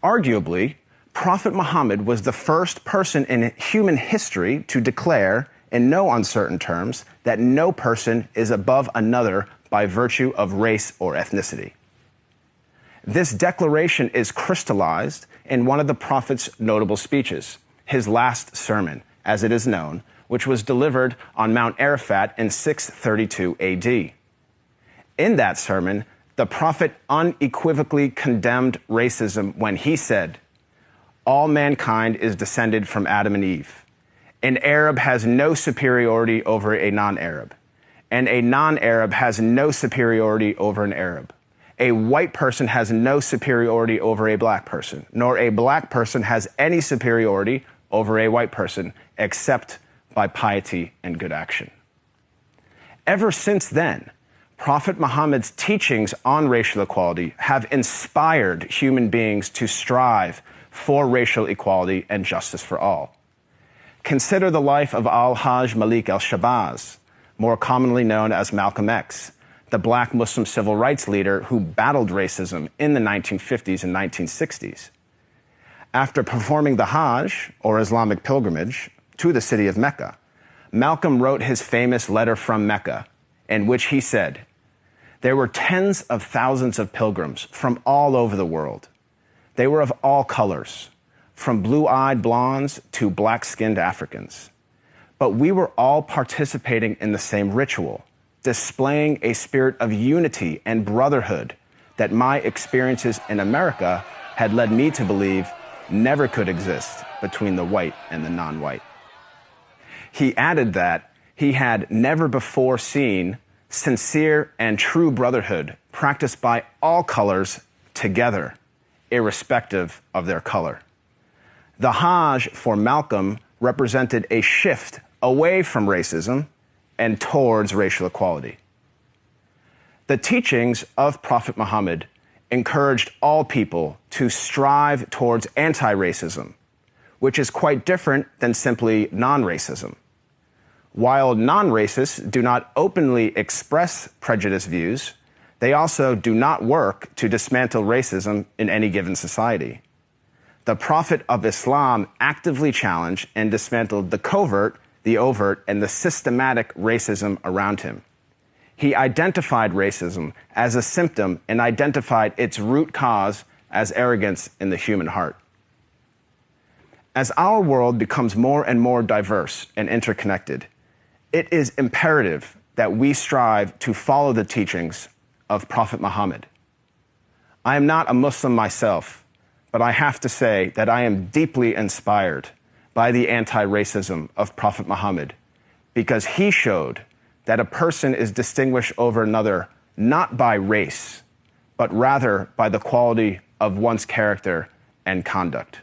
Arguably, Prophet Muhammad was the first person in human history to declare, in no uncertain terms, that no person is above another by virtue of race or ethnicity. This declaration is crystallized in one of the Prophet's notable speeches, his last sermon, as it is known, which was delivered on Mount Arafat in 632 AD. In that sermon, the Prophet unequivocally condemned racism when he said, "All mankind is descended from Adam and Eve. An Arab has no superiority over a non-Arab, and a non-Arab has no superiority over an Arab. A white person has no superiority over a black person, nor a black person has any superiority over a white person, except by piety and good action." Ever since then, Prophet Muhammad's teachings on racial equality have inspired human beings to strive for racial equality and justice for all. Consider the life of Al-Hajj Malik al-Shabazz, more commonly known as Malcolm X, the black Muslim civil rights leader who battled racism in the 1950s and 1960s. After performing the Hajj, or Islamic pilgrimage, to the city of Mecca, Malcolm wrote his famous letter from Mecca, in which he said, "There were tens of thousands of pilgrims from all over the world. They were of all colors, from blue-eyed blondes to black-skinned Africans. But we were all participating in the same ritual, displaying a spirit of unity and brotherhood that my experiences in America had led me to believe never could exist between the white and the non-white." He added that he had never before seen sincere and true brotherhood practiced by all colors together, irrespective of their color. The Hajj for Malcolm represented a shift away from racism and towards racial equality. The teachings of Prophet Muhammad encouraged all people to strive towards anti-racism, which is quite different than simply non-racism. While non-racists do not openly express prejudiced views, they also do not work to dismantle racism in any given society. The Prophet of Islam actively challenged and dismantled the covert, the overt, and the systematic racism around him. He identified racism as a symptom and identified its root cause as arrogance in the human heart. As our world becomes more and more diverse and interconnected, it is imperative that we strive to follow the teachings of Prophet Muhammad. I am not a Muslim myself, but I have to say that I am deeply inspired by the anti-racism of Prophet Muhammad, because he showed that a person is distinguished over another not by race, but rather by the quality of one's character and conduct.